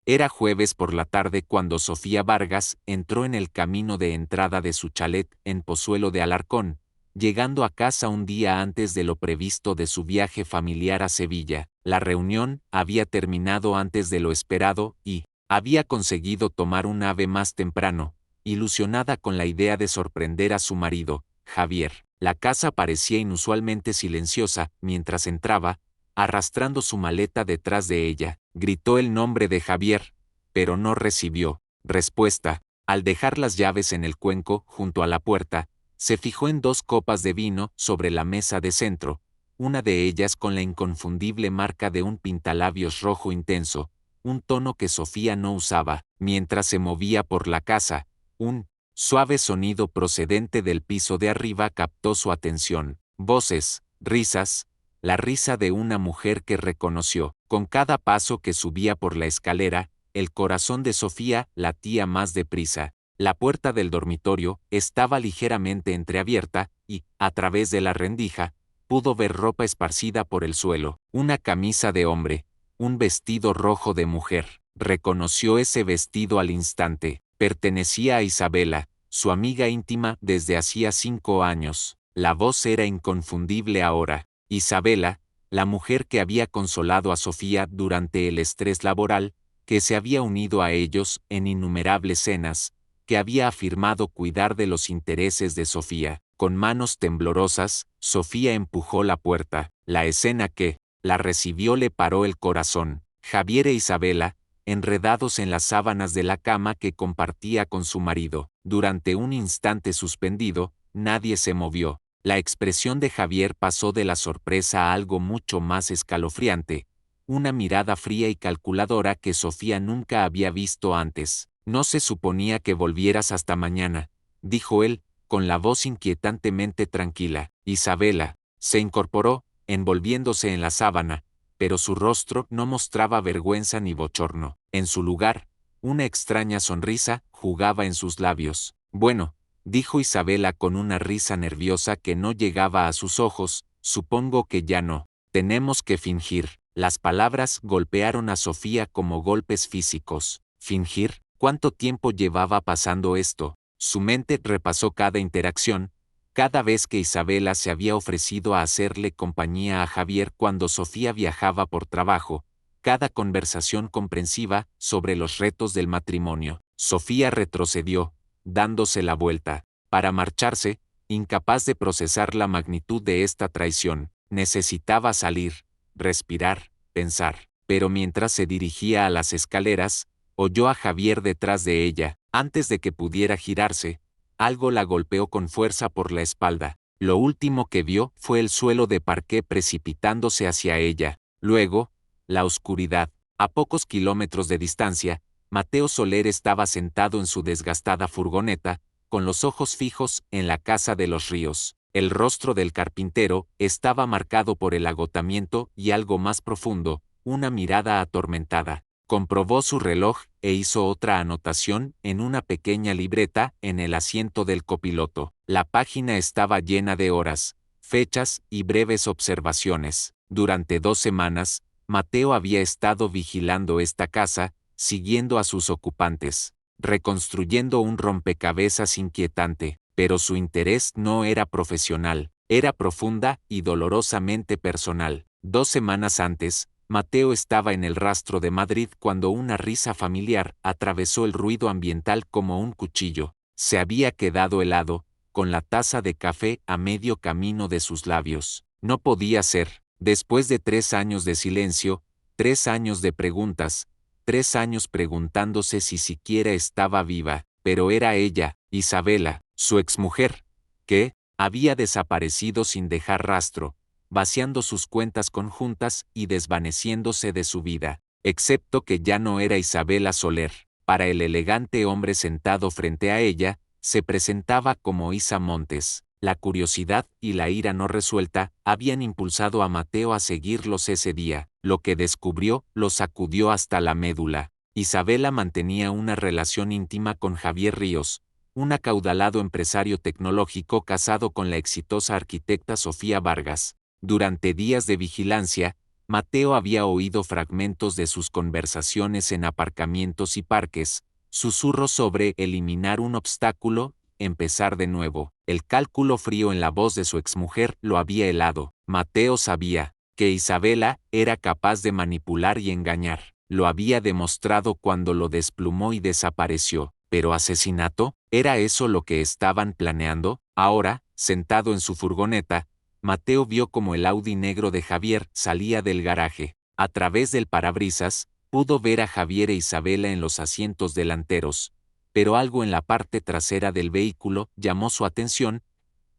Era jueves por la tarde cuando Sofía Vargas entró en el camino de entrada de su chalet en Pozuelo de Alarcón, llegando a casa un día antes de lo previsto de su viaje familiar a Sevilla. La reunión había terminado antes de lo esperado y había conseguido tomar un ave más temprano, ilusionada con la idea de sorprender a su marido, Javier. La casa parecía inusualmente silenciosa mientras entraba, arrastrando su maleta detrás de ella. Gritó el nombre de Javier, pero no recibió respuesta. Al dejar las llaves en el cuenco junto a la puerta, se fijó en 2 copas de vino sobre la mesa de centro, una de ellas con la inconfundible marca de un pintalabios rojo intenso, un tono que Sofía no usaba. Mientras se movía por la casa, un suave sonido procedente del piso de arriba captó su atención. Voces, risas, la risa de una mujer que reconoció. Con cada paso que subía por la escalera, el corazón de Sofía latía más deprisa. La puerta del dormitorio estaba ligeramente entreabierta y, a través de la rendija, pudo ver ropa esparcida por el suelo. Una camisa de hombre, un vestido rojo de mujer. Reconoció ese vestido al instante. Pertenecía a Isabela, su amiga íntima desde hacía 5 años. La voz era inconfundible ahora. Isabela, la mujer que había consolado a Sofía durante el estrés laboral, que se había unido a ellos en innumerables cenas, que había afirmado cuidar de los intereses de Sofía. Con manos temblorosas, Sofía empujó la puerta. La escena que la recibió le paró el corazón. Javier e Isabela, enredados en las sábanas de la cama que compartía con su marido. Durante un instante suspendido, nadie se movió. La expresión de Javier pasó de la sorpresa a algo mucho más escalofriante, una mirada fría y calculadora que Sofía nunca había visto antes. No se suponía que volvieras hasta mañana, dijo él, con la voz inquietantemente tranquila. Isabela se incorporó, envolviéndose en la sábana, pero su rostro no mostraba vergüenza ni bochorno. En su lugar, una extraña sonrisa jugaba en sus labios. Bueno, dijo Isabela con una risa nerviosa que no llegaba a sus ojos, supongo que ya no. Tenemos que fingir. Las palabras golpearon a Sofía como golpes físicos. ¿Fingir? ¿Cuánto tiempo llevaba pasando esto? Su mente repasó cada interacción, cada vez que Isabela se había ofrecido a hacerle compañía a Javier cuando Sofía viajaba por trabajo, cada conversación comprensiva sobre los retos del matrimonio. Sofía retrocedió, dándose la vuelta, para marcharse, incapaz de procesar la magnitud de esta traición. Necesitaba salir, respirar, pensar. Pero mientras se dirigía a las escaleras, oyó a Javier detrás de ella. Antes de que pudiera girarse, algo la golpeó con fuerza por la espalda. Lo último que vio fue el suelo de parqué precipitándose hacia ella. Luego, la oscuridad. A pocos kilómetros de distancia, Mateo Soler estaba sentado en su desgastada furgoneta, con los ojos fijos en la casa de los Ríos. El rostro del carpintero estaba marcado por el agotamiento y algo más profundo, una mirada atormentada. Comprobó su reloj e hizo otra anotación en una pequeña libreta en el asiento del copiloto. La página estaba llena de horas, fechas y breves observaciones. Durante 2 semanas, Mateo había estado vigilando esta casa, siguiendo a sus ocupantes, reconstruyendo un rompecabezas inquietante, pero su interés no era profesional, era profunda y dolorosamente personal. 2 semanas antes, Mateo estaba en el rastro de Madrid cuando una risa familiar atravesó el ruido ambiental como un cuchillo. Se había quedado helado, con la taza de café a medio camino de sus labios. No podía ser. Después de 3 años de silencio, 3 años de preguntas, 3 años preguntándose si siquiera estaba viva, pero era ella, Isabela, su exmujer, que había desaparecido sin dejar rastro, vaciando sus cuentas conjuntas y desvaneciéndose de su vida, excepto que ya no era Isabela Soler. Para el elegante hombre sentado frente a ella, se presentaba como Isa Montes. La curiosidad y la ira no resuelta habían impulsado a Mateo a seguirlos ese día. Lo que descubrió lo sacudió hasta la médula. Isabela mantenía una relación íntima con Javier Ríos, un acaudalado empresario tecnológico casado con la exitosa arquitecta Sofía Vargas. Durante días de vigilancia, Mateo había oído fragmentos de sus conversaciones en aparcamientos y parques, susurros sobre eliminar un obstáculo, empezar de nuevo. El cálculo frío en la voz de su exmujer lo había helado. Mateo sabía que Isabela era capaz de manipular y engañar. Lo había demostrado cuando lo desplumó y desapareció. ¿Pero asesinato? ¿Era eso lo que estaban planeando? Ahora, sentado en su furgoneta, Mateo vio como el Audi negro de Javier salía del garaje. A través del parabrisas, pudo ver a Javier e Isabela en los asientos delanteros, pero algo en la parte trasera del vehículo llamó su atención,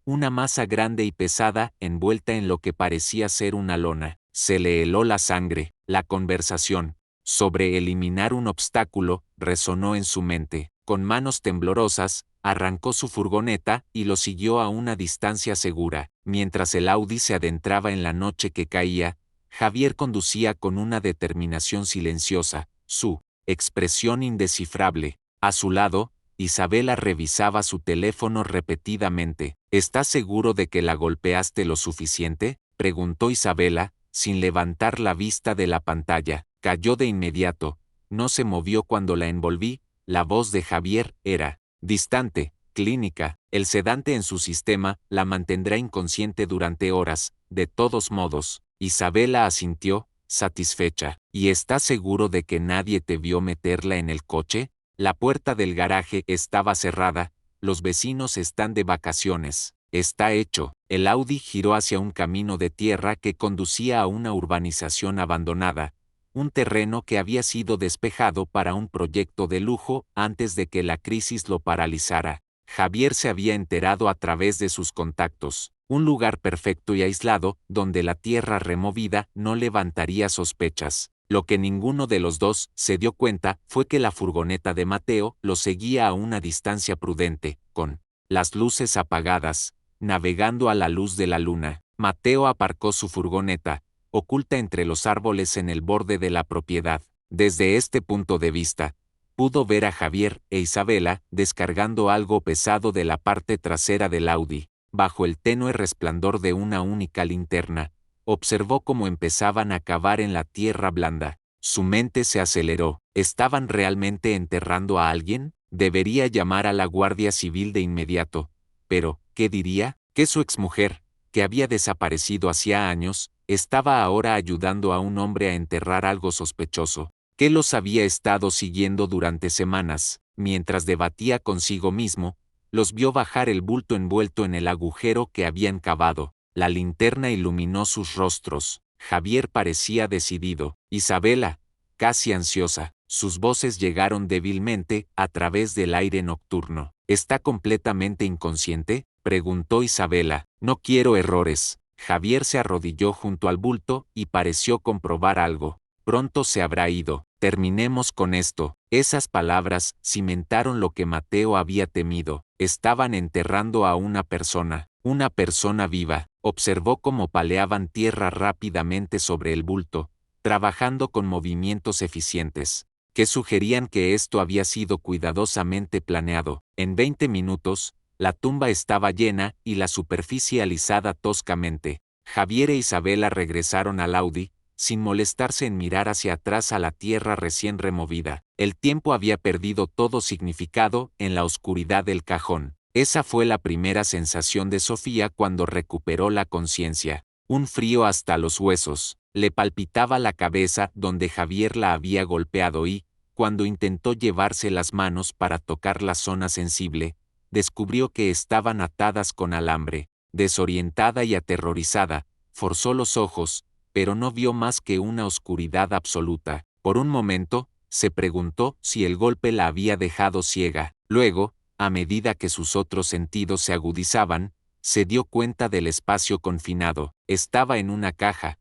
una masa grande y pesada envuelta en lo que parecía ser una lona. Se le heló la sangre. La conversación sobre eliminar un obstáculo resonó en su mente. Con manos temblorosas, arrancó su furgoneta y lo siguió a una distancia segura. Mientras el Audi se adentraba en la noche que caía, Javier conducía con una determinación silenciosa, su expresión indescifrable. A su lado, Isabela revisaba su teléfono repetidamente. ¿Estás seguro de que la golpeaste lo suficiente?, preguntó Isabela, sin levantar la vista de la pantalla. Cayó de inmediato. No se movió cuando la envolví. La voz de Javier era distante, clínica. El sedante en su sistema la mantendrá inconsciente durante horas. De todos modos, Isabela asintió, satisfecha. ¿Y estás seguro de que nadie te vio meterla en el coche? La puerta del garaje estaba cerrada. Los vecinos están de vacaciones. Está hecho. El Audi giró hacia un camino de tierra que conducía a una urbanización abandonada, un terreno que había sido despejado para un proyecto de lujo antes de que la crisis lo paralizara. Javier se había enterado a través de sus contactos. Un lugar perfecto y aislado, donde la tierra removida no levantaría sospechas. Lo que ninguno de los dos se dio cuenta fue que la furgoneta de Mateo lo seguía a una distancia prudente, con las luces apagadas, navegando a la luz de la luna. Mateo aparcó su furgoneta, oculta entre los árboles en el borde de la propiedad. Desde este punto de vista, pudo ver a Javier e Isabela descargando algo pesado de la parte trasera del Audi. Bajo el tenue resplandor de una única linterna, observó cómo empezaban a cavar en la tierra blanda. Su mente se aceleró. ¿Estaban realmente enterrando a alguien? Debería llamar a la Guardia Civil de inmediato. Pero, ¿qué diría? Que su exmujer, que había desaparecido hacía años, estaba ahora ayudando a un hombre a enterrar algo sospechoso, que los había estado siguiendo durante semanas. Mientras debatía consigo mismo, los vio bajar el bulto envuelto en el agujero que habían cavado. La linterna iluminó sus rostros. Javier parecía decidido. Isabela, casi ansiosa. Sus voces llegaron débilmente a través del aire nocturno. ¿Está completamente inconsciente?, preguntó Isabela. No quiero errores. Javier se arrodilló junto al bulto y pareció comprobar algo. Pronto se habrá ido. Terminemos con esto. Esas palabras cimentaron lo que Mateo había temido. Estaban enterrando a una persona viva. Observó cómo paleaban tierra rápidamente sobre el bulto, trabajando con movimientos eficientes, que sugerían que esto había sido cuidadosamente planeado. En 20 minutos, la tumba estaba llena y la superficie alisada toscamente. Javier e Isabela regresaron al Audi, sin molestarse en mirar hacia atrás a la tierra recién removida. El tiempo había perdido todo significado en la oscuridad del cajón. Esa fue la primera sensación de Sofía cuando recuperó la conciencia. Un frío hasta los huesos. Le palpitaba la cabeza donde Javier la había golpeado y, cuando intentó llevarse las manos para tocar la zona sensible, descubrió que estaban atadas con alambre. Desorientada y aterrorizada, forzó los ojos, pero no vio más que una oscuridad absoluta. Por un momento, se preguntó si el golpe la había dejado ciega. Luego, a medida que sus otros sentidos se agudizaban, se dio cuenta del espacio confinado. Estaba en una caja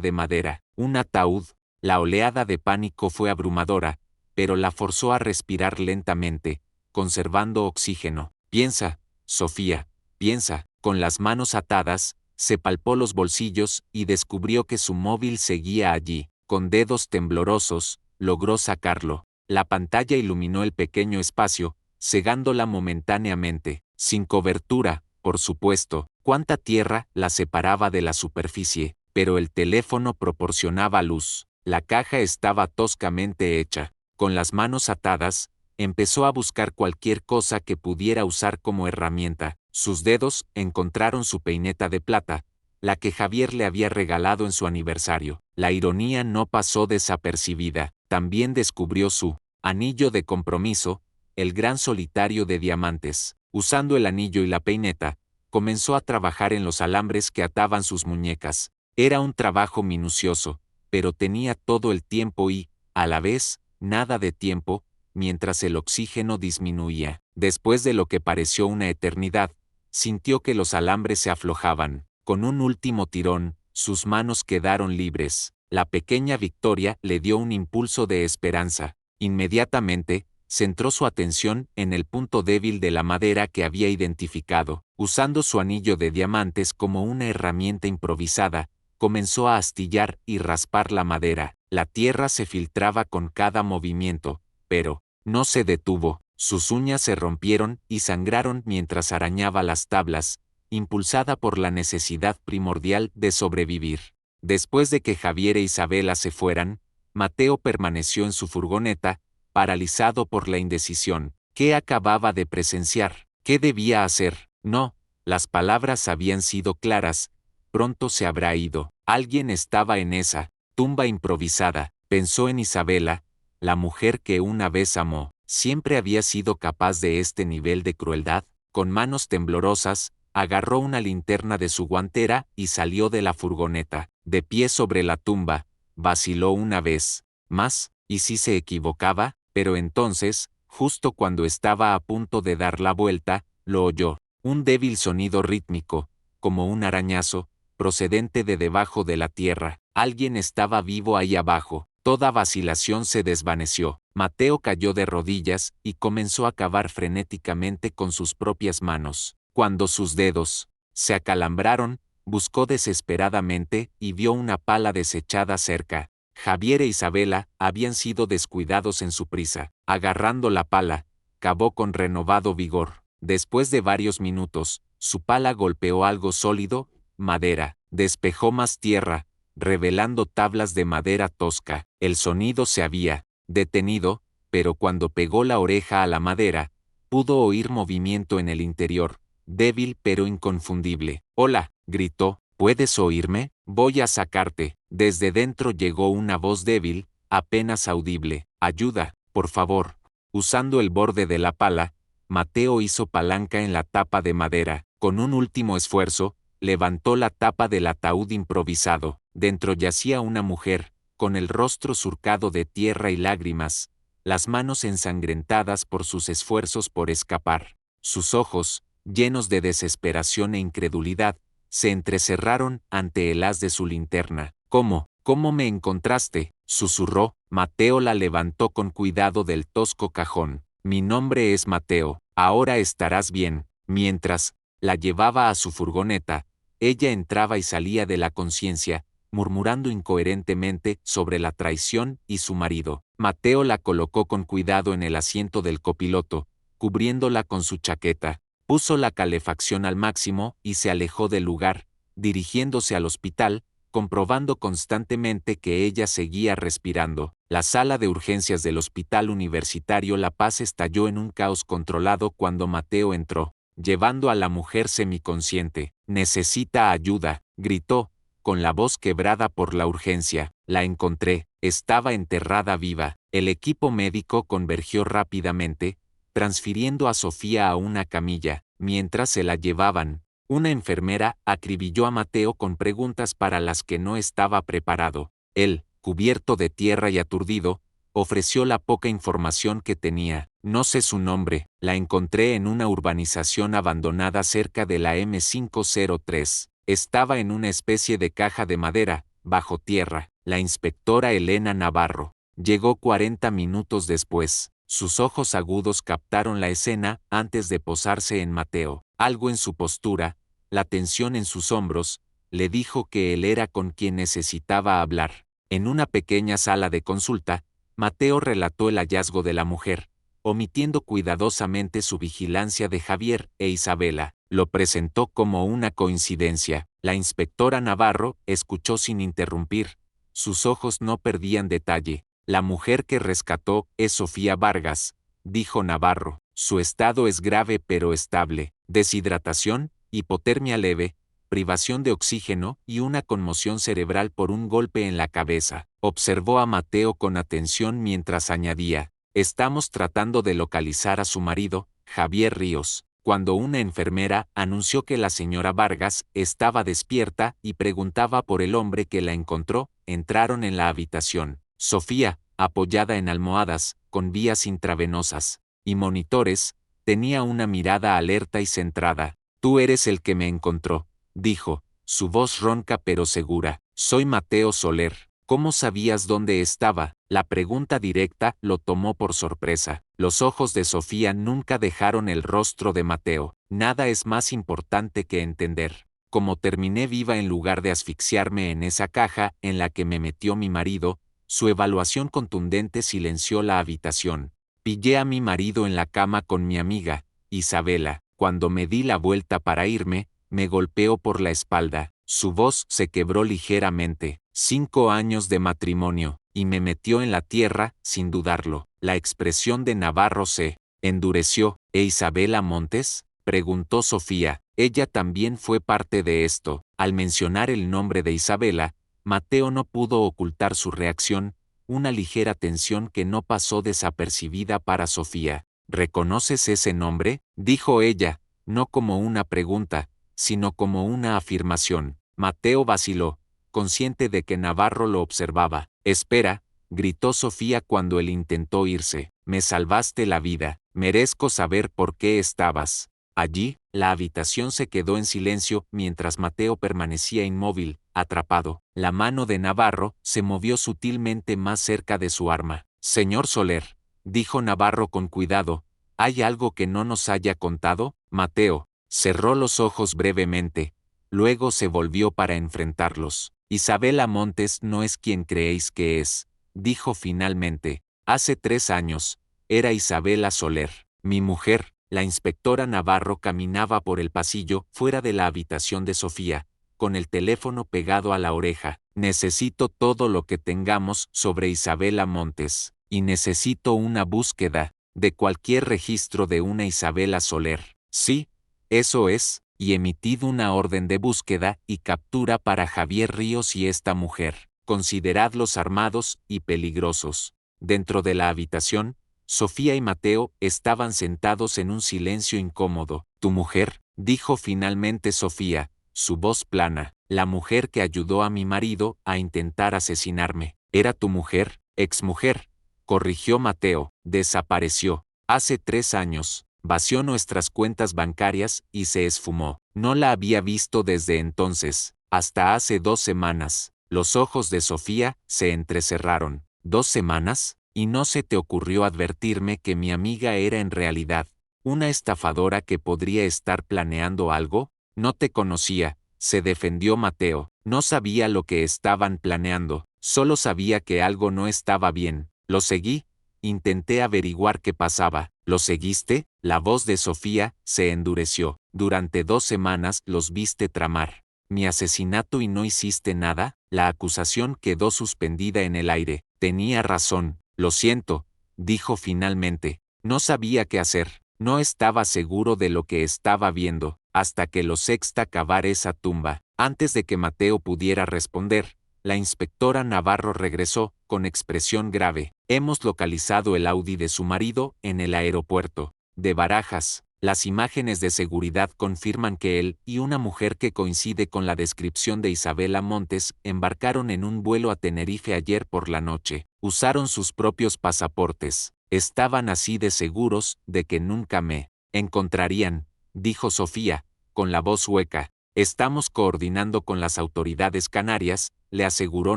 de madera, un ataúd. La oleada de pánico fue abrumadora, pero la forzó a respirar lentamente, conservando oxígeno. Piensa, Sofía, piensa. Con las manos atadas, se palpó los bolsillos y descubrió que su móvil seguía allí. Con dedos temblorosos, logró sacarlo. La pantalla iluminó el pequeño espacio, cegándola momentáneamente. Sin cobertura, por supuesto. ¿Cuánta tierra la separaba de la superficie? pero el teléfono proporcionaba luz. La caja estaba toscamente hecha. Con las manos atadas, empezó a buscar cualquier cosa que pudiera usar como herramienta. Sus dedos encontraron su peineta de plata, la que Javier le había regalado en su aniversario. La ironía no pasó desapercibida. También descubrió su anillo de compromiso, el gran solitario de diamantes. Usando el anillo y la peineta, comenzó a trabajar en los alambres que ataban sus muñecas. Era un trabajo minucioso, pero tenía todo el tiempo y, a la vez, nada de tiempo, mientras el oxígeno disminuía. Después de lo que pareció una eternidad, sintió que los alambres se aflojaban. Con un último tirón, sus manos quedaron libres. La pequeña victoria le dio un impulso de esperanza. Inmediatamente, centró su atención en el punto débil de la madera que había identificado. Usando su anillo de diamantes como una herramienta improvisada, comenzó a astillar y raspar la madera. La tierra se filtraba con cada movimiento, pero no se detuvo. Sus uñas se rompieron y sangraron mientras arañaba las tablas, impulsada por la necesidad primordial de sobrevivir. Después de que Javier e Isabela se fueran, Mateo permaneció en su furgoneta, paralizado por la indecisión. ¿Qué acababa de presenciar? ¿Qué debía hacer? No, las palabras habían sido claras. Pronto se habrá ido. Alguien estaba en esa tumba improvisada. Pensó en Isabela, la mujer que una vez amó. ¿Siempre había sido capaz de este nivel de crueldad? Con manos temblorosas, agarró una linterna de su guantera y salió de la furgoneta. De pie sobre la tumba, vaciló una vez más, ¿y si se equivocaba? Pero entonces, justo cuando estaba a punto de dar la vuelta, lo oyó. Un débil sonido rítmico, como un arañazo, procedente de debajo de la tierra. Alguien estaba vivo ahí abajo. Toda vacilación se desvaneció. Mateo cayó de rodillas y comenzó a cavar frenéticamente con sus propias manos. Cuando sus dedos se acalambraron, buscó desesperadamente y vio una pala desechada cerca. Javier e Isabela habían sido descuidados en su prisa. Agarrando la pala, cavó con renovado vigor. Después de varios minutos, su pala golpeó algo sólido, madera. Despejó más tierra, revelando tablas de madera tosca. El sonido se había detenido, pero cuando pegó la oreja a la madera, pudo oír movimiento en el interior, débil pero inconfundible. «Hola», gritó, «¿puedes oírme? Voy a sacarte». Desde dentro llegó una voz débil, apenas audible. «Ayuda, por favor». Usando el borde de la pala, Mateo hizo palanca en la tapa de madera. Con un último esfuerzo, levantó la tapa del ataúd improvisado. Dentro yacía una mujer, con el rostro surcado de tierra y lágrimas, las manos ensangrentadas por sus esfuerzos por escapar. Sus ojos, llenos de desesperación e incredulidad, se entrecerraron ante el haz de su linterna. ¿Cómo me encontraste?», susurró. Mateo la levantó con cuidado del tosco cajón. «Mi nombre es Mateo, ahora estarás bien». Mientras la llevaba a su furgoneta, ella entraba y salía de la conciencia, murmurando incoherentemente sobre la traición y su marido. Mateo la colocó con cuidado en el asiento del copiloto, cubriéndola con su chaqueta. Puso la calefacción al máximo y se alejó del lugar, dirigiéndose al hospital, comprobando constantemente que ella seguía respirando. La sala de urgencias del Hospital Universitario La Paz estalló en un caos controlado cuando Mateo entró, llevando a la mujer semiconsciente. «Necesita ayuda», gritó, con la voz quebrada por la urgencia. «La encontré, estaba enterrada viva». El equipo médico convergió rápidamente, transfiriendo a Sofía a una camilla. Mientras se la llevaban, una enfermera acribilló a Mateo con preguntas para las que no estaba preparado. Él, cubierto de tierra y aturdido, ofreció la poca información que tenía. «No sé su nombre, la encontré en una urbanización abandonada cerca de la M503. Estaba en una especie de caja de madera, bajo tierra». La inspectora Elena Navarro llegó 40 minutos después. Sus ojos agudos captaron la escena antes de posarse en Mateo. Algo en su postura, la tensión en sus hombros, le dijo que él era con quien necesitaba hablar. En una pequeña sala de consulta, Mateo relató el hallazgo de la mujer, omitiendo cuidadosamente su vigilancia de Javier e Isabela. Lo presentó como una coincidencia. La inspectora Navarro escuchó sin interrumpir. Sus ojos no perdían detalle. La mujer que rescató es Sofía Vargas, dijo Navarro. Su estado es grave pero estable. Deshidratación, hipotermia leve, privación de oxígeno y una conmoción cerebral por un golpe en la cabeza. Observó a Mateo con atención mientras añadía: estamos tratando de localizar a su marido, Javier Ríos, cuando una enfermera anunció que la señora Vargas estaba despierta y preguntaba por el hombre que la encontró. Entraron en la habitación. Sofía, apoyada en almohadas, con vías intravenosas y monitores, tenía una mirada alerta y centrada. Tú eres el que me encontró, dijo, su voz ronca pero segura. Soy Mateo Soler. ¿Cómo sabías dónde estaba? La pregunta directa lo tomó por sorpresa. Los ojos de Sofía nunca dejaron el rostro de Mateo. Nada es más importante que entender cómo terminé viva en lugar de asfixiarme en esa caja en la que me metió mi marido. Su evaluación contundente silenció la habitación. Pillé a mi marido en la cama con mi amiga, Isabela. Cuando me di la vuelta para irme, me golpeó por la espalda. Su voz se quebró ligeramente. 5 años de matrimonio, y me metió en la tierra, sin dudarlo. La expresión de Navarro se endureció. ¿E Isabela Montes?, preguntó Sofía. Ella también fue parte de esto. Al mencionar el nombre de Isabela, Mateo no pudo ocultar su reacción, una ligera tensión que no pasó desapercibida para Sofía. ¿Reconoces ese nombre?, dijo ella, no como una pregunta, sino como una afirmación. Mateo vaciló, consciente de que Navarro lo observaba. Espera, gritó Sofía cuando él intentó irse. Me salvaste la vida. Merezco saber por qué estabas allí. La habitación se quedó en silencio mientras Mateo permanecía inmóvil, atrapado. La mano de Navarro se movió sutilmente más cerca de su arma. Señor Soler, dijo Navarro con cuidado, ¿hay algo que no nos haya contado? Mateo cerró los ojos brevemente, luego se volvió para enfrentarlos. Isabela Montes no es quien creéis que es, dijo finalmente. Hace 3 años, era Isabela Soler, mi mujer. La inspectora Navarro caminaba por el pasillo, fuera de la habitación de Sofía, con el teléfono pegado a la oreja. Necesito todo lo que tengamos sobre Isabela Montes, y necesito una búsqueda de cualquier registro de una Isabela Soler. Sí, eso es, y emitid una orden de búsqueda y captura para Javier Ríos y esta mujer. Consideradlos armados y peligrosos. Dentro de la habitación, Sofía y Mateo estaban sentados en un silencio incómodo. ¿Tu mujer?, dijo finalmente Sofía, su voz plana. La mujer que ayudó a mi marido a intentar asesinarme. ¿Era tu mujer? Exmujer, corrigió Mateo. Desapareció. Hace 3 años. Vació nuestras cuentas bancarias y se esfumó. No la había visto desde entonces, hasta hace 2 semanas. Los ojos de Sofía se entrecerraron. ¿2 semanas? ¿Y no se te ocurrió advertirme que mi amiga era en realidad una estafadora que podría estar planeando algo? No te conocía, se defendió Mateo. No sabía lo que estaban planeando, solo sabía que algo no estaba bien. Lo seguí, intenté averiguar qué pasaba. ¿Lo seguiste? La voz de Sofía se endureció. Durante 2 semanas los viste tramar mi asesinato y no hiciste nada. La acusación quedó suspendida en el aire. Tenía razón. Lo siento, dijo finalmente. No sabía qué hacer. No estaba seguro de lo que estaba viendo, hasta que lo sexta cavar esa tumba. Antes de que Mateo pudiera responder, la inspectora Navarro regresó, con expresión grave. Hemos localizado el Audi de su marido en el aeropuerto de Barajas. Las imágenes de seguridad confirman que él y una mujer que coincide con la descripción de Isabela Montes embarcaron en un vuelo a Tenerife ayer por la noche. Usaron sus propios pasaportes. Estaban así de seguros de que nunca me encontrarían, dijo Sofía, con la voz hueca. Estamos coordinando con las autoridades canarias, le aseguró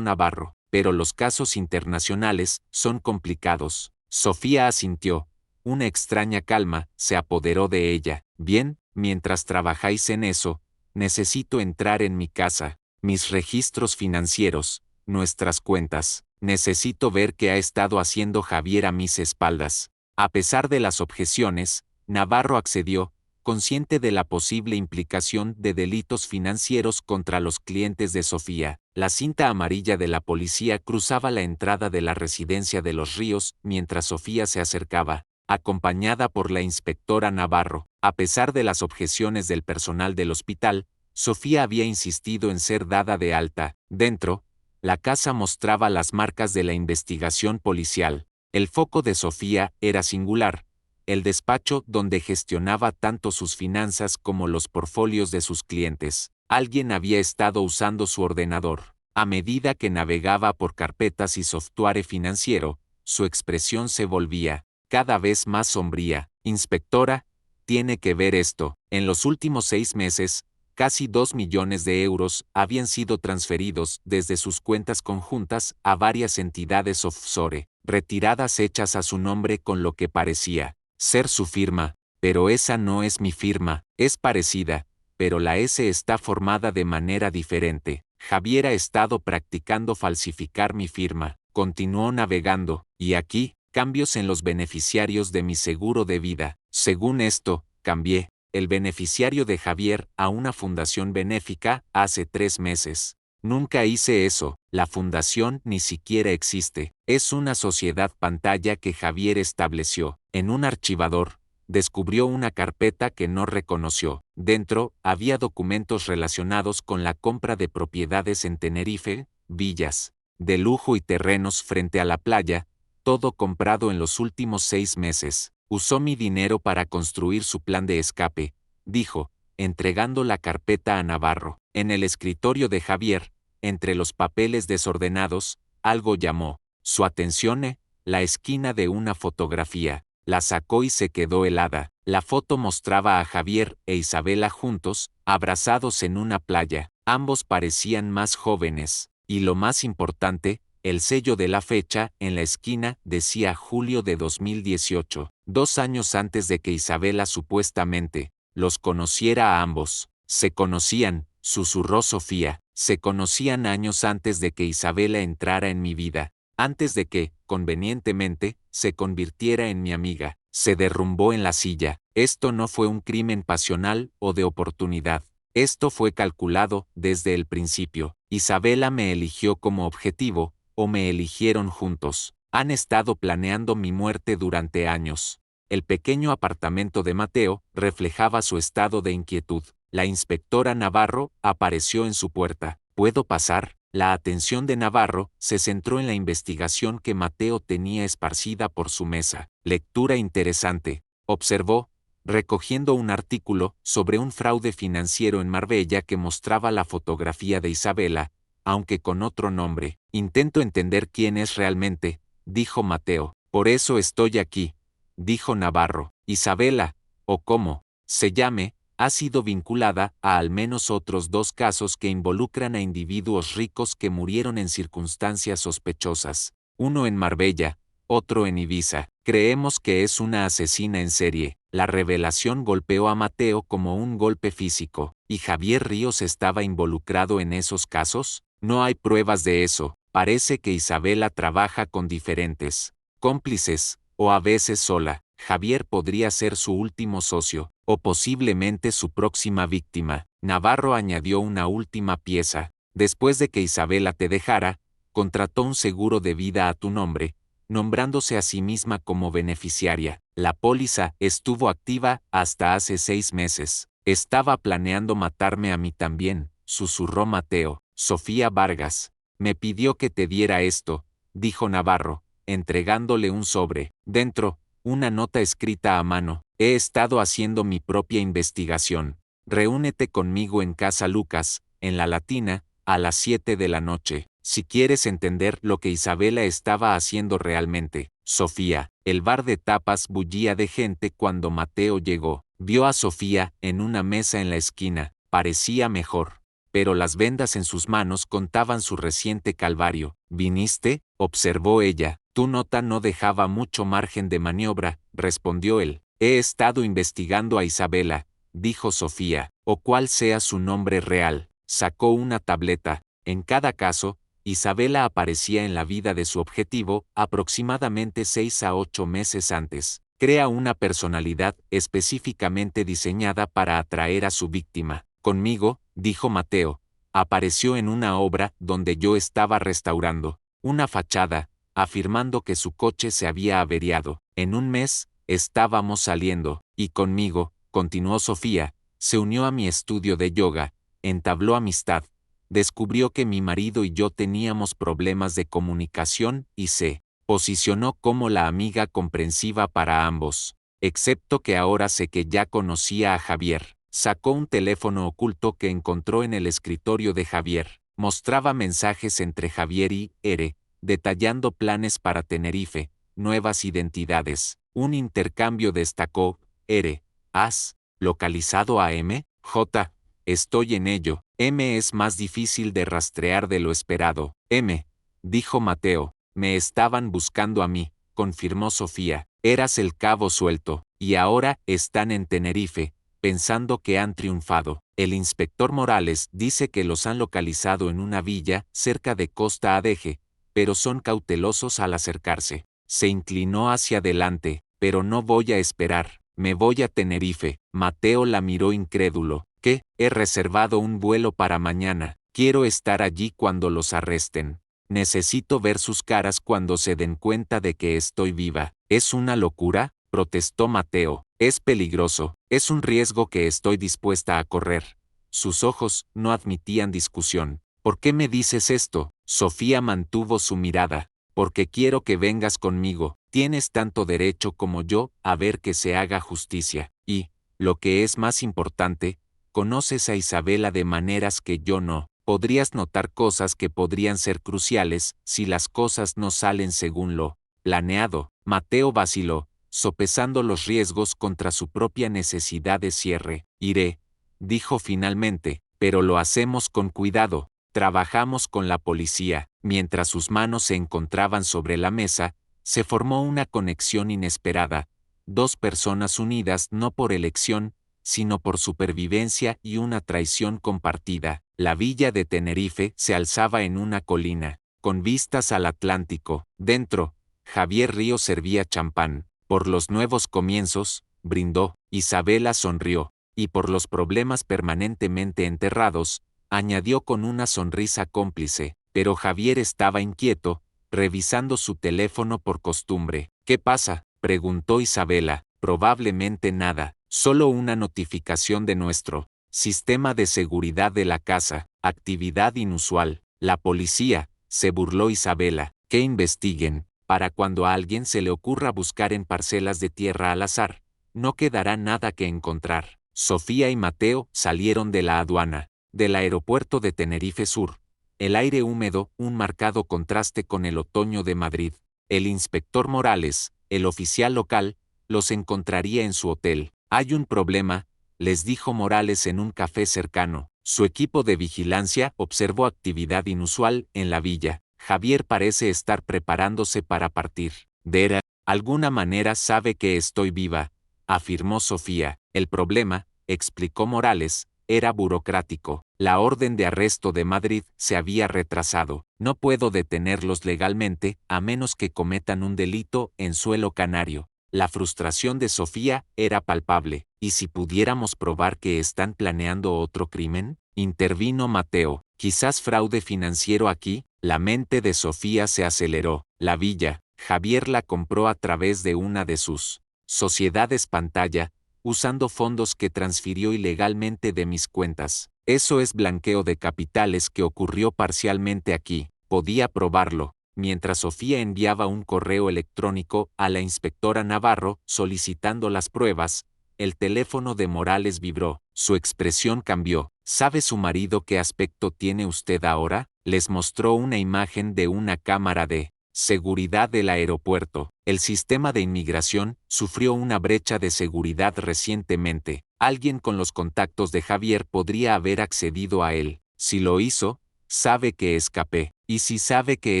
Navarro, pero los casos internacionales son complicados. Sofía asintió. Una extraña calma se apoderó de ella. Bien, mientras trabajáis en eso, necesito entrar en mi casa, mis registros financieros, nuestras cuentas. Necesito ver qué ha estado haciendo Javier a mis espaldas. A pesar de las objeciones, Navarro accedió, consciente de la posible implicación de delitos financieros contra los clientes de Sofía. La cinta amarilla de la policía cruzaba la entrada de la residencia de Los Ríos mientras Sofía se acercaba, acompañada por la inspectora Navarro. A pesar de las objeciones del personal del hospital, Sofía había insistido en ser dada de alta. Dentro, la casa mostraba las marcas de la investigación policial. El foco de Sofía era singular: el despacho donde gestionaba tanto sus finanzas como los portfolios de sus clientes. Alguien había estado usando su ordenador. A medida que navegaba por carpetas y software financiero, su expresión se volvía cada vez más sombría. Inspectora, tiene que ver esto. En los últimos 6 meses, casi 2 millones de euros habían sido transferidos desde sus cuentas conjuntas a varias entidades offshore, retiradas hechas a su nombre con lo que parecía ser su firma, pero esa no es mi firma. Es parecida, pero la S está formada de manera diferente. Javier ha estado practicando falsificar mi firma. Continuó navegando, y aquí, cambios en los beneficiarios de mi seguro de vida. Según esto, cambié el beneficiario de Javier a una fundación benéfica hace 3 meses. Nunca hice eso, la fundación ni siquiera existe. Es una sociedad pantalla que Javier estableció. En un archivador, descubrió una carpeta que no reconoció. Dentro, había documentos relacionados con la compra de propiedades en Tenerife, villas de lujo y terrenos frente a la playa, todo comprado en los últimos 6 meses. Usó mi dinero para construir su plan de escape, dijo, entregando la carpeta a Navarro. En el escritorio de Javier, entre los papeles desordenados, algo llamó su atención: la esquina de una fotografía. La sacó y se quedó helada. La foto mostraba a Javier e Isabela juntos, abrazados en una playa. Ambos parecían más jóvenes, y lo más importante, el sello de la fecha en la esquina decía julio de 2018, 2 años antes de que Isabela supuestamente los conociera a ambos. Se conocían, susurró Sofía, se conocían años antes de que Isabela entrara en mi vida, antes de que, convenientemente, se convirtiera en mi amiga. Se derrumbó en la silla. Esto no fue un crimen pasional o de oportunidad. Esto fue calculado desde el principio. Isabela me eligió como objetivo, o me eligieron juntos. Han estado planeando mi muerte durante años. El pequeño apartamento de Mateo reflejaba su estado de inquietud. La inspectora Navarro apareció en su puerta. ¿Puedo pasar? La atención de Navarro se centró en la investigación que Mateo tenía esparcida por su mesa. Lectura interesante, observó, recogiendo un artículo sobre un fraude financiero en Marbella que mostraba la fotografía de Isabela, aunque con otro nombre. Intento entender quién es realmente, dijo Mateo. Por eso estoy aquí, dijo Navarro. Isabela, o cómo se llame, ha sido vinculada a al menos otros 2 casos que involucran a individuos ricos que murieron en circunstancias sospechosas. Uno en Marbella, otro en Ibiza. Creemos que es una asesina en serie. La revelación golpeó a Mateo como un golpe físico. ¿Y Javier Ríos estaba involucrado en esos casos? No hay pruebas de eso. Parece que Isabela trabaja con diferentes cómplices, o a veces sola. Javier podría ser su último socio, o posiblemente su próxima víctima. Navarro añadió una última pieza. Después de que Isabela te dejara, contrató un seguro de vida a tu nombre, nombrándose a sí misma como beneficiaria. La póliza estuvo activa hasta hace 6 meses. Estaba planeando matarme a mí también, susurró Mateo. Sofía Vargas me pidió que te diera esto, dijo Navarro, entregándole un sobre. Dentro, una nota escrita a mano. He estado haciendo mi propia investigación. Reúnete conmigo en Casa Lucas, en la Latina, a las 7 de la noche, si quieres entender lo que Isabela estaba haciendo realmente. Sofía. El bar de tapas bullía de gente cuando Mateo llegó. Vio a Sofía en una mesa en la esquina. Parecía mejor, pero las vendas en sus manos contaban su reciente calvario. ¿Viniste?, observó ella. Tu nota no dejaba mucho margen de maniobra, respondió él. He estado investigando a Isabela, dijo Sofía, o cual sea su nombre real. Sacó una tableta. En cada caso, Isabela aparecía en la vida de su objetivo aproximadamente 6 a 8 meses antes. Crea una personalidad específicamente diseñada para atraer a su víctima. Conmigo, dijo Mateo, apareció en una obra donde yo estaba restaurando una fachada, afirmando que su coche se había averiado. En un mes, estábamos saliendo, y conmigo, continuó Sofía, se unió a mi estudio de yoga, entabló amistad, descubrió que mi marido y yo teníamos problemas de comunicación y se posicionó como la amiga comprensiva para ambos. Excepto que ahora sé que ya conocía a Javier. Sacó un teléfono oculto que encontró en el escritorio de Javier. Mostraba mensajes entre Javier y Ere, detallando planes para Tenerife, nuevas identidades. Un intercambio destacó: Ere, ¿has localizado a M? J. Estoy en ello. M es más difícil de rastrear de lo esperado. M, dijo Mateo. Me estaban buscando a mí, confirmó Sofía. Eras el cabo suelto, y ahora están en Tenerife, pensando que han triunfado. El inspector Morales dice que los han localizado en una villa cerca de Costa Adeje, pero son cautelosos al acercarse. Se inclinó hacia adelante. Pero no voy a esperar, me voy a Tenerife. Mateo la miró incrédulo. ¿Qué? He reservado un vuelo para mañana. Quiero estar allí cuando los arresten. Necesito ver sus caras cuando se den cuenta de que estoy viva. ¿Es una locura?, protestó Mateo. Es peligroso, es un riesgo que estoy dispuesta a correr. Sus ojos no admitían discusión. ¿Por qué me dices esto? Sofía mantuvo su mirada. Porque quiero que vengas conmigo. Tienes tanto derecho como yo a ver que se haga justicia. Y, lo que es más importante, conoces a Isabela de maneras que yo no. Podrías notar cosas que podrían ser cruciales si las cosas no salen según lo planeado. Mateo vaciló, sopesando los riesgos contra su propia necesidad de cierre. Iré, dijo finalmente, pero lo hacemos con cuidado. Trabajamos con la policía. Mientras sus manos se encontraban sobre la mesa, se formó una conexión inesperada. Dos personas unidas no por elección, sino por supervivencia y una traición compartida. La villa de Tenerife se alzaba en una colina, con vistas al Atlántico. Dentro, Javier Ríos servía champán. Por los nuevos comienzos, brindó. Isabela sonrió. Y por los problemas permanentemente enterrados, añadió con una sonrisa cómplice. Pero Javier estaba inquieto, revisando su teléfono por costumbre. ¿Qué pasa?, preguntó Isabela. Probablemente nada, solo una notificación de nuestro sistema de seguridad de la casa. Actividad inusual. La policía, se burló Isabela. Que investiguen. Para cuando a alguien se le ocurra buscar en parcelas de tierra al azar, no quedará nada que encontrar. Sofía y Mateo salieron de la aduana, del aeropuerto de Tenerife Sur. El aire húmedo, un marcado contraste con el otoño de Madrid. El inspector Morales, el oficial local, los encontraría en su hotel. Hay un problema, les dijo Morales en un café cercano. Su equipo de vigilancia observó actividad inusual en la villa. Javier parece estar preparándose para partir. De alguna manera sabe que estoy viva, afirmó Sofía. El problema, explicó Morales, era burocrático. La orden de arresto de Madrid se había retrasado. No puedo detenerlos legalmente, a menos que cometan un delito en suelo canario. La frustración de Sofía era palpable. ¿Y si pudiéramos probar que están planeando otro crimen? Intervino Mateo. Quizás fraude financiero aquí. La mente de Sofía se aceleró. La villa, Javier la compró a través de una de sus sociedades pantalla, usando fondos que transfirió ilegalmente de mis cuentas. Eso es blanqueo de capitales que ocurrió parcialmente aquí. Podía probarlo. Mientras Sofía enviaba un correo electrónico a la inspectora Navarro solicitando las pruebas, el teléfono de Morales vibró. Su expresión cambió. ¿Sabe su marido qué aspecto tiene usted ahora? Les mostró una imagen de una cámara de seguridad del aeropuerto. El sistema de inmigración sufrió una brecha de seguridad recientemente. Alguien con los contactos de Javier podría haber accedido a él. Si lo hizo, sabe que escapé. Y si sabe que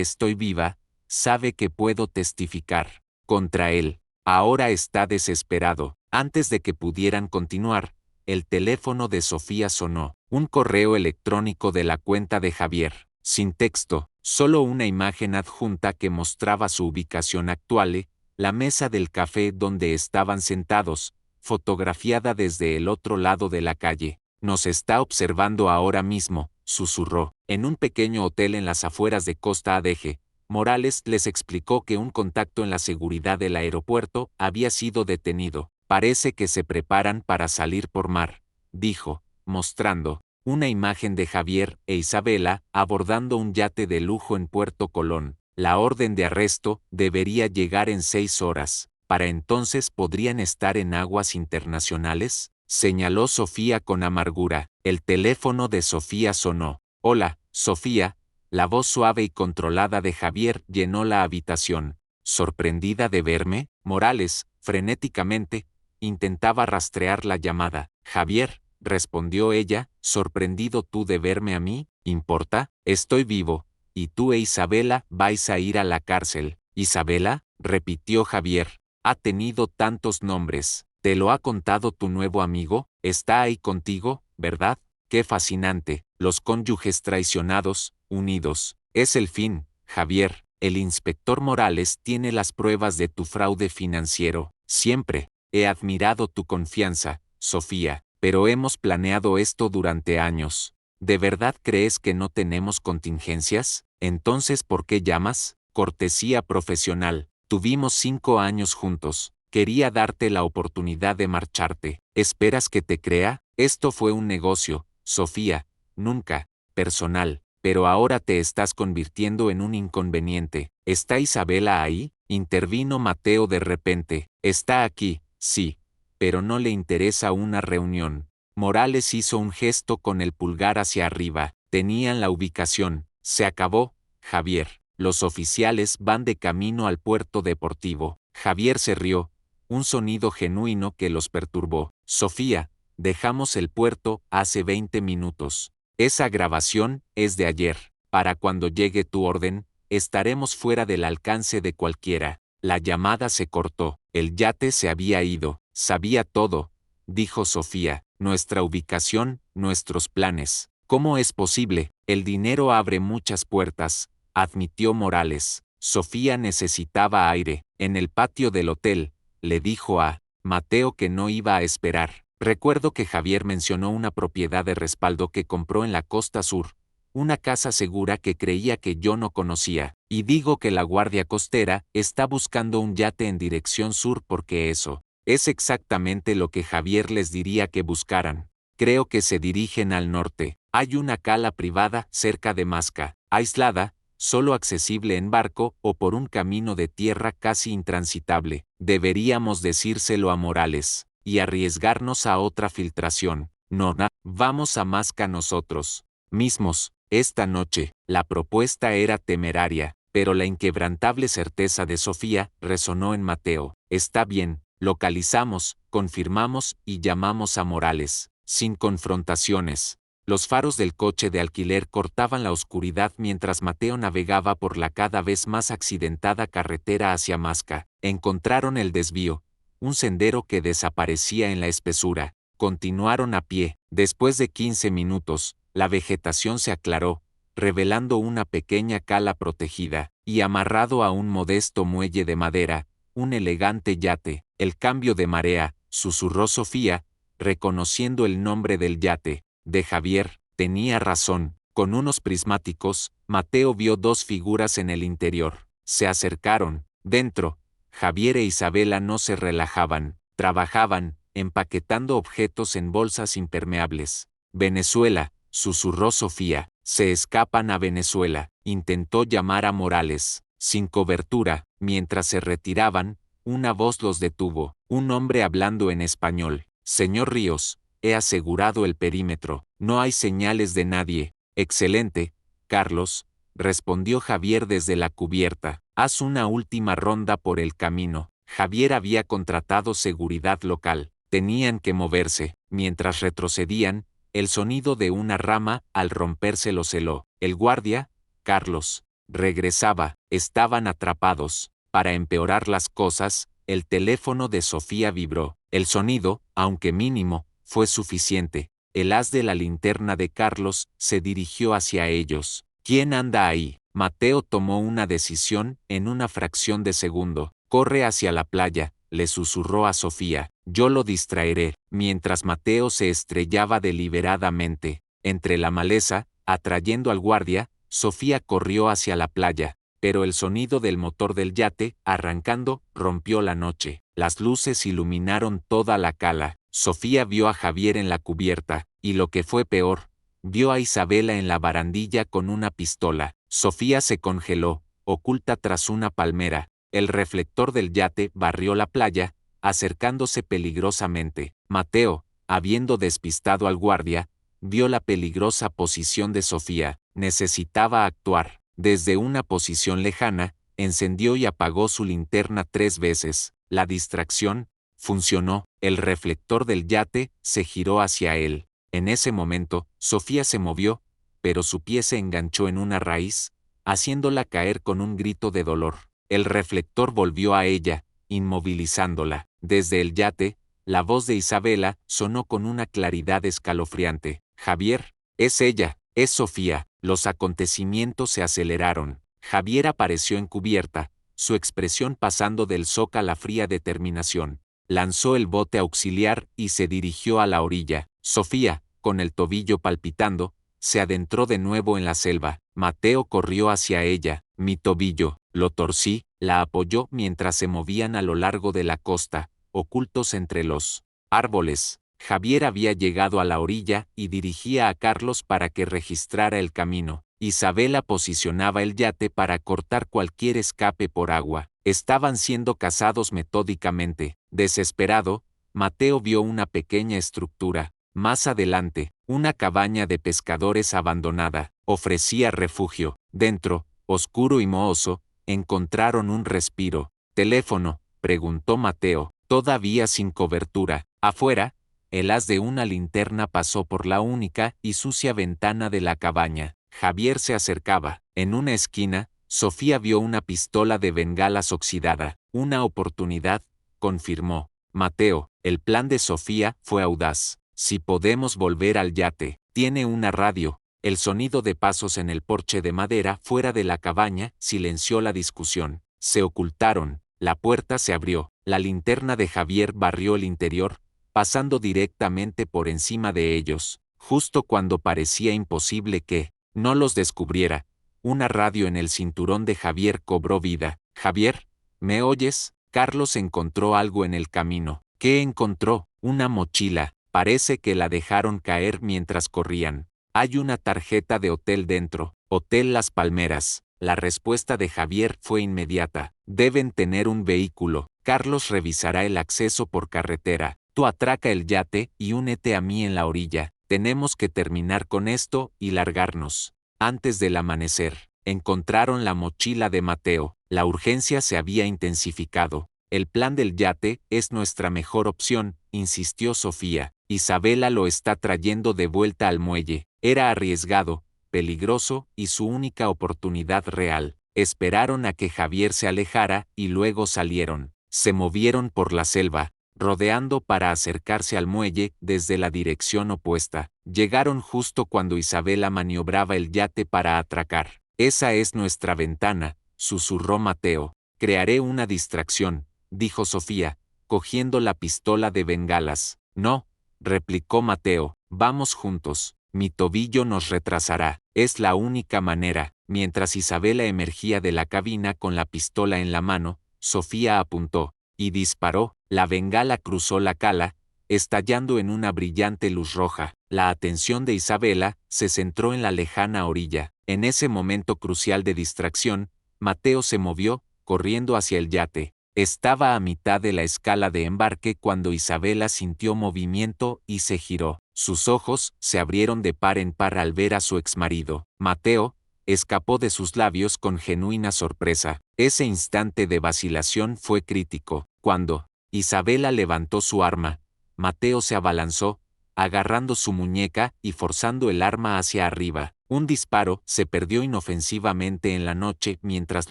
estoy viva, sabe que puedo testificar contra él. Ahora está desesperado. Antes de que pudieran continuar, el teléfono de Sofía sonó. Un correo electrónico de la cuenta de Javier. Sin texto, solo una imagen adjunta que mostraba su ubicación actual la mesa del café donde estaban sentados, fotografiada desde el otro lado de la calle. Nos está observando ahora mismo, susurró. En un pequeño hotel en las afueras de Costa Adeje, Morales les explicó que un contacto en la seguridad del aeropuerto había sido detenido. Parece que se preparan para salir por mar, dijo, mostrando una imagen de Javier e Isabela abordando un yate de lujo en Puerto Colón. La orden de arresto debería llegar en 6 horas. ¿Para entonces podrían estar en aguas internacionales?, señaló Sofía con amargura. El teléfono de Sofía sonó. Hola, Sofía. La voz suave y controlada de Javier llenó la habitación. ¿Sorprendida de verme? Morales, frenéticamente, intentaba rastrear la llamada. Javier, respondió ella, sorprendido tú de verme a mí, ¿importa? Estoy vivo, y tú e Isabela vais a ir a la cárcel. ¿Isabela?, repitió Javier. Ha tenido tantos nombres. ¿Te lo ha contado tu nuevo amigo? Está ahí contigo, ¿verdad? Qué fascinante. Los cónyuges traicionados, unidos. Es el fin, Javier. El inspector Morales tiene las pruebas de tu fraude financiero. Siempre he admirado tu confianza, Sofía, pero hemos planeado esto durante años. ¿De verdad crees que no tenemos contingencias? Entonces, ¿por qué llamas? Cortesía profesional. Tuvimos 5 años juntos. Quería darte la oportunidad de marcharte. ¿Esperas que te crea? Esto fue un negocio, Sofía, nunca personal, pero ahora te estás convirtiendo en un inconveniente. ¿Está Isabela ahí?, intervino Mateo de repente. Está aquí, sí, pero no le interesa una reunión. Morales hizo un gesto con el pulgar hacia arriba. Tenían la ubicación. Se acabó, Javier. Los oficiales van de camino al puerto deportivo. Javier se rió, un sonido genuino que los perturbó. Sofía, dejamos el puerto hace 20 minutos. Esa grabación es de ayer. Para cuando llegue tu orden, estaremos fuera del alcance de cualquiera. La llamada se cortó. El yate se había ido. Sabía todo, dijo Sofía. Nuestra ubicación, nuestros planes. ¿Cómo es posible? El dinero abre muchas puertas, admitió Morales. Sofía necesitaba aire. En el patio del hotel, le dijo a Mateo que no iba a esperar. Recuerdo que Javier mencionó una propiedad de respaldo que compró en la costa sur, una casa segura que creía que yo no conocía, y digo que la Guardia Costera está buscando un yate en dirección sur porque eso es exactamente lo que Javier les diría que buscaran. Creo que se dirigen al norte. Hay una cala privada cerca de Masca, aislada, solo accesible en barco o por un camino de tierra casi intransitable. Deberíamos decírselo a Morales y arriesgarnos a otra filtración. No, vamos a Masca nosotros mismos. Esta noche, la propuesta era temeraria, pero la inquebrantable certeza de Sofía resonó en Mateo. Está bien, localizamos, confirmamos y llamamos a Morales, sin confrontaciones. Los faros del coche de alquiler cortaban la oscuridad mientras Mateo navegaba por la cada vez más accidentada carretera hacia Masca. Encontraron el desvío, un sendero que desaparecía en la espesura. Continuaron a pie. Después de 15 minutos, la vegetación se aclaró, revelando una pequeña cala protegida, y amarrado a un modesto muelle de madera, un elegante yate. El cambio de marea, susurró Sofía, reconociendo el nombre del yate, de Javier. Tenía razón. Con unos prismáticos, Mateo vio 2 figuras en el interior. Se acercaron. Dentro, Javier e Isabela no se relajaban, trabajaban, empaquetando objetos en bolsas impermeables. Venezuela, susurró Sofía. Se escapan a Venezuela. Intentó llamar a Morales, sin cobertura. Mientras se retiraban, una voz los detuvo. Un hombre hablando en español. Señor Ríos, he asegurado el perímetro. No hay señales de nadie. Excelente, Carlos, respondió Javier desde la cubierta. Haz una última ronda por el camino. Javier había contratado seguridad local. Tenían que moverse. Mientras retrocedían, el sonido de una rama al romperse los heló. El guardia, Carlos, regresaba. Estaban atrapados. Para empeorar las cosas, el teléfono de Sofía vibró. El sonido, aunque mínimo, fue suficiente. El haz de la linterna de Carlos se dirigió hacia ellos. ¿Quién anda ahí? Mateo tomó una decisión en una fracción de segundo. Corre hacia la playa, le susurró a Sofía. Yo lo distraeré, mientras Mateo se estrellaba deliberadamente entre la maleza, atrayendo al guardia. Sofía corrió hacia la playa, pero el sonido del motor del yate, arrancando, rompió la noche. Las luces iluminaron toda la cala. Sofía vio a Javier en la cubierta, y lo que fue peor, vio a Isabela en la barandilla con una pistola. Sofía se congeló, oculta tras una palmera. El reflector del yate barrió la playa, acercándose peligrosamente. Mateo, habiendo despistado al guardia, vio la peligrosa posición de Sofía. Necesitaba actuar. Desde una posición lejana, encendió y apagó su linterna 3 veces. La distracción funcionó. El reflector del yate se giró hacia él. En ese momento, Sofía se movió, pero su pie se enganchó en una raíz, haciéndola caer con un grito de dolor. El reflector volvió a ella, inmovilizándola. Desde el yate, la voz de Isabela sonó con una claridad escalofriante. Javier, es ella, es Sofía. Los acontecimientos se aceleraron. Javier apareció en cubierta, su expresión pasando del shock a la fría determinación. Lanzó el bote auxiliar y se dirigió a la orilla. Sofía, con el tobillo palpitando, se adentró de nuevo en la selva. Mateo corrió hacia ella. Mi tobillo, lo torcí, la apoyó mientras se movían a lo largo de la costa, ocultos entre los árboles. Javier había llegado a la orilla y dirigía a Carlos para que registrara el camino. Isabela posicionaba el yate para cortar cualquier escape por agua. Estaban siendo cazados metódicamente. Desesperado, Mateo vio una pequeña estructura. Más adelante, una cabaña de pescadores abandonada. Ofrecía refugio. Dentro, oscuro y mohoso, encontraron un respiro. ¿Teléfono?, preguntó Mateo, todavía sin cobertura. Afuera, el haz de una linterna pasó por la única y sucia ventana de la cabaña. Javier se acercaba. En una esquina, Sofía vio una pistola de bengalas oxidada. Una oportunidad, confirmó. Mateo, el plan de Sofía fue audaz. Si podemos volver al yate, tiene una radio. El sonido de pasos en el porche de madera fuera de la cabaña silenció la discusión. Se ocultaron. La puerta se abrió. La linterna de Javier barrió el interior, pasando directamente por encima de ellos. Justo cuando parecía imposible que no los descubriera, una radio en el cinturón de Javier cobró vida. Javier, ¿me oyes? Carlos encontró algo en el camino. ¿Qué encontró? Una mochila. Parece que la dejaron caer mientras corrían. Hay una tarjeta de hotel dentro. Hotel Las Palmeras. La respuesta de Javier fue inmediata. Deben tener un vehículo. Carlos revisará el acceso por carretera. Tú atraca el yate y únete a mí en la orilla. Tenemos que terminar con esto y largarnos. Antes del amanecer, encontraron la mochila de Mateo. La urgencia se había intensificado. El plan del yate es nuestra mejor opción, insistió Sofía. Isabela lo está trayendo de vuelta al muelle. Era arriesgado, peligroso y su única oportunidad real. Esperaron a que Javier se alejara y luego salieron. Se movieron por la selva, rodeando para acercarse al muelle desde la dirección opuesta. Llegaron justo cuando Isabela maniobraba el yate para atracar. Esa es nuestra ventana, susurró Mateo. Crearé una distracción, dijo Sofía, cogiendo la pistola de bengalas. No, replicó Mateo, vamos juntos. Mi tobillo nos retrasará. Es la única manera. Mientras Isabela emergía de la cabina con la pistola en la mano, Sofía apuntó y disparó. La bengala cruzó la cala, estallando en una brillante luz roja. La atención de Isabela se centró en la lejana orilla. En ese momento crucial de distracción, Mateo se movió, corriendo hacia el yate. Estaba a mitad de la escala de embarque cuando Isabela sintió movimiento y se giró. Sus ojos se abrieron de par en par al ver a su exmarido. Mateo escapó de sus labios con genuina sorpresa. Ese instante de vacilación fue crítico. Cuando Isabela levantó su arma, Mateo se abalanzó, agarrando su muñeca y forzando el arma hacia arriba. Un disparo se perdió inofensivamente en la noche mientras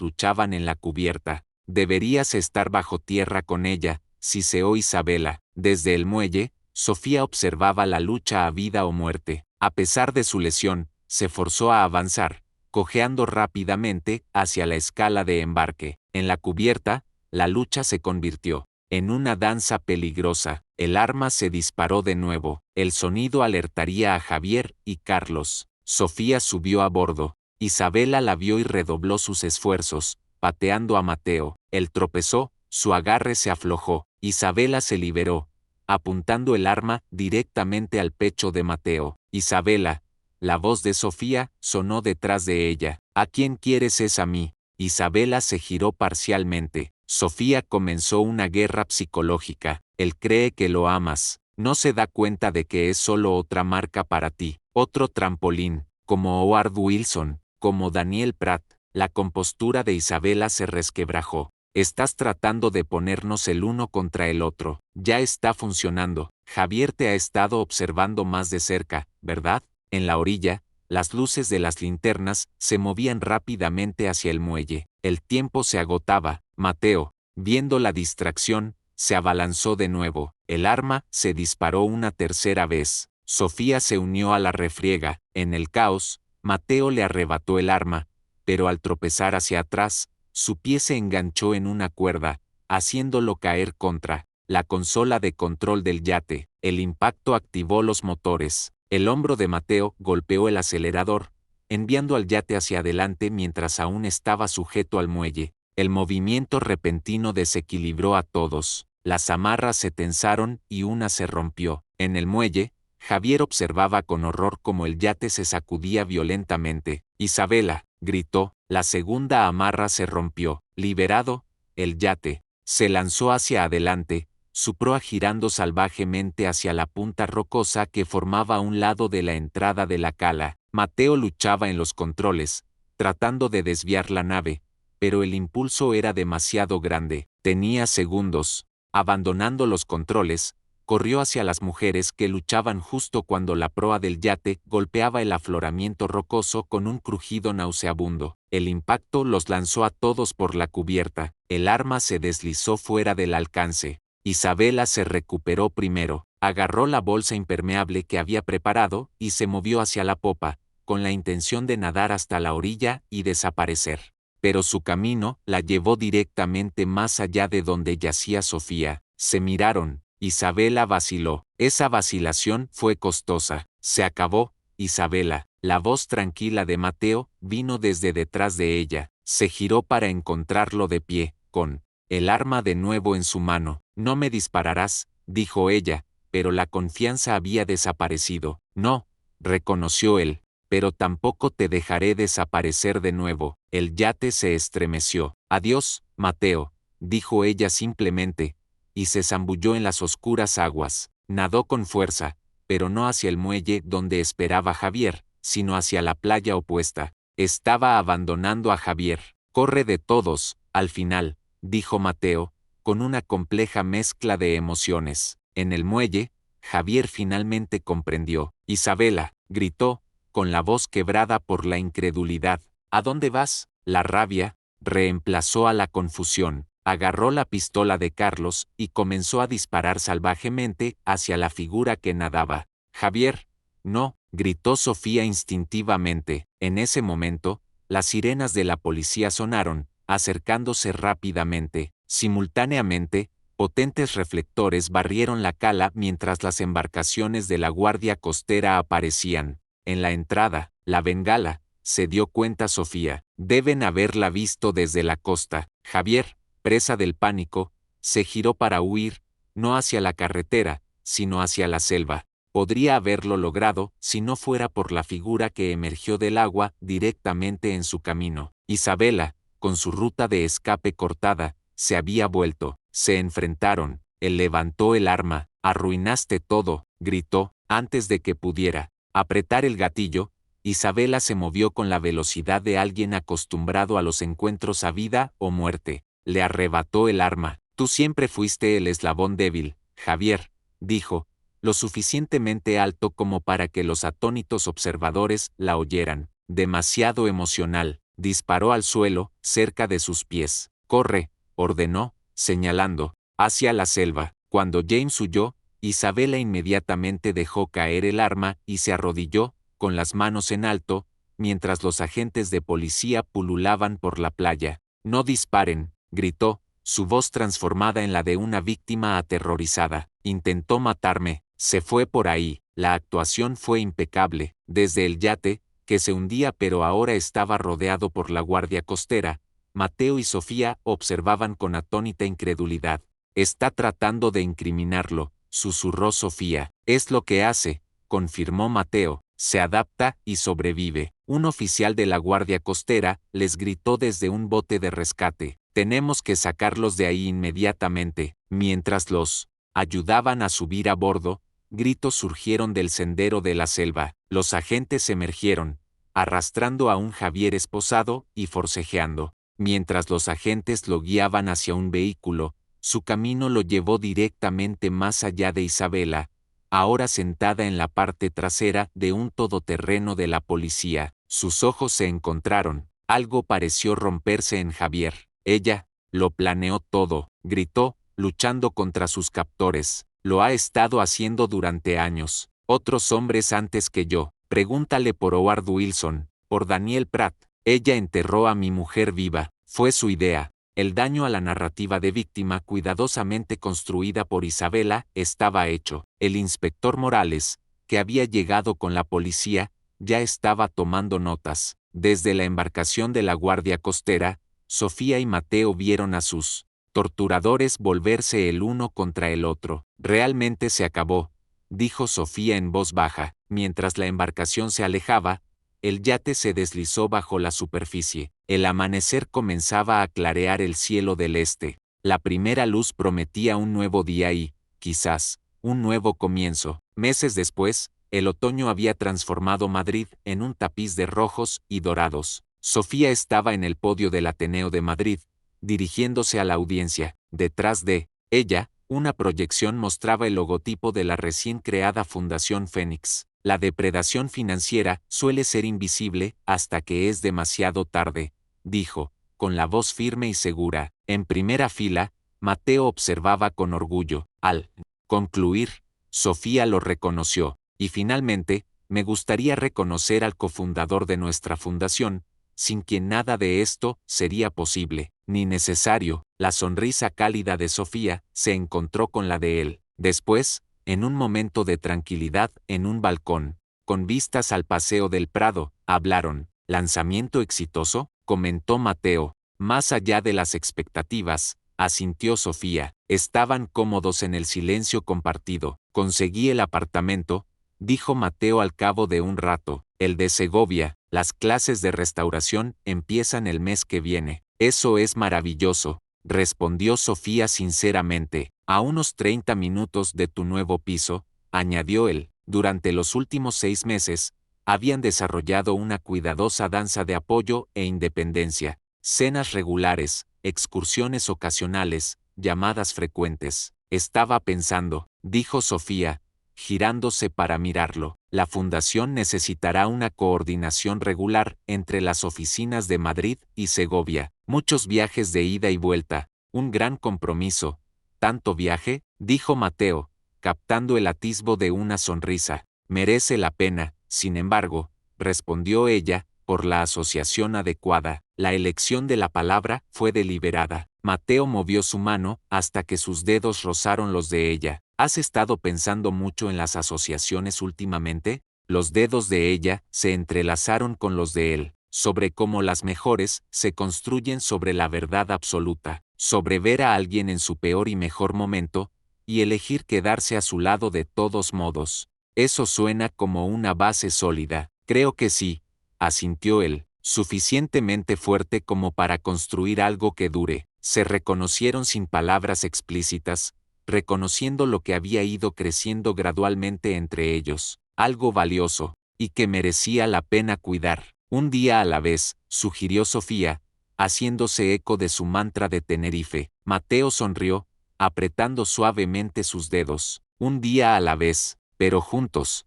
luchaban en la cubierta. Deberías estar bajo tierra con ella, siseó Isabela. Desde el muelle, Sofía observaba la lucha a vida o muerte. A pesar de su lesión, se forzó a avanzar, cojeando rápidamente hacia la escala de embarque. En la cubierta, La lucha se convirtió en una danza peligrosa. El arma se disparó de nuevo. El sonido alertaría a Javier y Carlos. Sofía subió a bordo. Isabela la vio y redobló sus esfuerzos, pateando a Mateo. Él tropezó, su agarre se aflojó. Isabela se liberó, apuntando el arma directamente al pecho de Mateo. Isabela. La voz de Sofía sonó detrás de ella. ¿A quién quieres? Es a mí. Isabela se giró parcialmente. Sofía comenzó una guerra psicológica. Él cree que lo amas. No se da cuenta de que es solo otra marca para ti, otro trampolín, como Howard Wilson, como Daniel Pratt. La compostura de Isabela se resquebrajó. Estás tratando de ponernos el uno contra el otro. Ya está funcionando. Javier te ha estado observando más de cerca, ¿verdad? En la orilla, las luces de las linternas se movían rápidamente hacia el muelle. El tiempo se agotaba. Mateo, viendo la distracción, se abalanzó de nuevo. El arma se disparó una tercera vez. Sofía se unió a la refriega. En el caos, Mateo le arrebató el arma, pero al tropezar hacia atrás, su pie se enganchó en una cuerda, haciéndolo caer contra la consola de control del yate. El impacto activó los motores. El hombro de Mateo golpeó el acelerador, enviando al yate hacia adelante mientras aún estaba sujeto al muelle. El movimiento repentino desequilibró a todos. Las amarras se tensaron y una se rompió. En el muelle, Javier observaba con horror cómo el yate se sacudía violentamente. Isabela, gritó. La segunda amarra se rompió. Liberado, el yate se lanzó hacia adelante, su proa girando salvajemente hacia la punta rocosa que formaba a un lado de la entrada de la cala. Mateo luchaba en los controles, tratando de desviar la nave, pero el impulso era demasiado grande. Tenía segundos. Abandonando los controles, corrió hacia las mujeres que luchaban justo cuando la proa del yate golpeaba el afloramiento rocoso con un crujido nauseabundo. El impacto los lanzó a todos por la cubierta. El arma se deslizó fuera del alcance. Isabela se recuperó primero, agarró la bolsa impermeable que había preparado y se movió hacia la popa, con la intención de nadar hasta la orilla y desaparecer. Pero su camino la llevó directamente más allá de donde yacía Sofía. Se miraron. Isabela vaciló. Esa vacilación fue costosa. Se acabó. Isabela, la voz tranquila de Mateo, vino desde detrás de ella. Se giró para encontrarlo de pie, con el arma de nuevo en su mano. No me dispararás, dijo ella, pero la confianza había desaparecido. No, reconoció él, pero tampoco te dejaré desaparecer de nuevo. El yate se estremeció. Adiós, Mateo, dijo ella simplemente, y se zambulló en las oscuras aguas. Nadó con fuerza, pero no hacia el muelle donde esperaba Javier, sino hacia la playa opuesta. Estaba abandonando a Javier. Corre de todos, al final, dijo Mateo, con una compleja mezcla de emociones. En el muelle, Javier finalmente comprendió. Isabela, gritó, con la voz quebrada por la incredulidad. ¿A dónde vas? La rabia reemplazó a la confusión. Agarró la pistola de Carlos y comenzó a disparar salvajemente hacia la figura que nadaba. Javier, no, gritó Sofía instintivamente. En ese momento, las sirenas de la policía sonaron, acercándose rápidamente. Simultáneamente, potentes reflectores barrieron la cala mientras las embarcaciones de la Guardia Costera aparecían. En la entrada, la bengala, se dio cuenta Sofía. Deben haberla visto desde la costa. Javier, presa del pánico, se giró para huir, no hacia la carretera, sino hacia la selva. Podría haberlo logrado si no fuera por la figura que emergió del agua directamente en su camino. Isabela, con su ruta de escape cortada, se había vuelto. Se enfrentaron. Él levantó el arma. Arruinaste todo, gritó, antes de que pudiera apretar el gatillo. Isabela se movió con la velocidad de alguien acostumbrado a los encuentros a vida o muerte. Le arrebató el arma. Tú siempre fuiste el eslabón débil, Javier, dijo, lo suficientemente alto como para que los atónitos observadores la oyeran. Demasiado emocional. Disparó al suelo, cerca de sus pies. Corre, ordenó, señalando, hacia la selva. Cuando James huyó, Isabela inmediatamente dejó caer el arma y se arrodilló, con las manos en alto, mientras los agentes de policía pululaban por la playa. No disparen, gritó, su voz transformada en la de una víctima aterrorizada. Intentó matarme, se fue por ahí. La actuación fue impecable, desde el yate, que se hundía pero ahora estaba rodeado por la guardia costera. Mateo y Sofía observaban con atónita incredulidad. Está tratando de incriminarlo, susurró Sofía. Es lo que hace, confirmó Mateo. Se adapta y sobrevive. Un oficial de la guardia costera les gritó desde un bote de rescate. Tenemos que sacarlos de ahí inmediatamente. Mientras los ayudaban a subir a bordo, gritos surgieron del sendero de la selva. Los agentes emergieron, arrastrando a un Javier esposado y forcejeando. Mientras los agentes lo guiaban hacia un vehículo, su camino lo llevó directamente más allá de Isabela, ahora sentada en la parte trasera de un todoterreno de la policía. Sus ojos se encontraron. Algo pareció romperse en Javier. Ella lo planeó todo, gritó, luchando contra sus captores. Lo ha estado haciendo durante años. Otros hombres antes que yo. Pregúntale por Howard Wilson, por Daniel Pratt. Ella enterró a mi mujer viva. Fue su idea. El daño a la narrativa de víctima cuidadosamente construida por Isabela estaba hecho. El inspector Morales, que había llegado con la policía, ya estaba tomando notas. Desde la embarcación de la Guardia Costera, Sofía y Mateo vieron a sus torturadores volverse el uno contra el otro. Realmente se acabó, dijo Sofía en voz baja. Mientras la embarcación se alejaba, el yate se deslizó bajo la superficie. El amanecer comenzaba a clarear el cielo del este. La primera luz prometía un nuevo día y, quizás, un nuevo comienzo. Meses después, el otoño había transformado Madrid en un tapiz de rojos y dorados. Sofía estaba en el podio del Ateneo de Madrid, dirigiéndose a la audiencia. Detrás de ella, una proyección mostraba el logotipo de la recién creada Fundación Fénix. La depredación financiera suele ser invisible hasta que es demasiado tarde, dijo, con la voz firme y segura. En primera fila, Mateo observaba con orgullo. Al concluir, Sofía lo reconoció. Y finalmente, me gustaría reconocer al cofundador de nuestra fundación, sin quien nada de esto sería posible, ni necesario. La sonrisa cálida de Sofía se encontró con la de él. Después, en un momento de tranquilidad en un balcón, con vistas al Paseo del Prado, hablaron. ¿Lanzamiento exitoso?, comentó Mateo. Más allá de las expectativas, asintió Sofía. Estaban cómodos en el silencio compartido. Conseguí el apartamento, dijo Mateo al cabo de un rato. El de Segovia. Las clases de restauración empiezan el mes que viene. Eso es maravilloso, respondió Sofía sinceramente. A unos 30 minutos de tu nuevo piso, añadió él. Durante los últimos 6 meses, habían desarrollado una cuidadosa danza de apoyo e independencia. Cenas regulares, excursiones ocasionales, llamadas frecuentes. Estaba pensando, dijo Sofía, girándose para mirarlo. La fundación necesitará una coordinación regular entre las oficinas de Madrid y Segovia. Muchos viajes de ida y vuelta. Un gran compromiso. ¿Tanto viaje?, dijo Mateo, captando el atisbo de una sonrisa. Merece la pena, sin embargo, respondió ella, por la asociación adecuada. La elección de la palabra fue deliberada. Mateo movió su mano hasta que sus dedos rozaron los de ella. ¿Has estado pensando mucho en las asociaciones últimamente? Los dedos de ella se entrelazaron con los de él, sobre cómo las mejores se construyen sobre la verdad absoluta, sobre ver a alguien en su peor y mejor momento, y elegir quedarse a su lado de todos modos. Eso suena como una base sólida. Creo que sí, asintió él, suficientemente fuerte como para construir algo que dure. Se reconocieron sin palabras explícitas, reconociendo lo que había ido creciendo gradualmente entre ellos, algo valioso, y que merecía la pena cuidar. Un día a la vez, sugirió Sofía, haciéndose eco de su mantra de Tenerife. Mateo sonrió, apretando suavemente sus dedos. Un día a la vez, pero juntos.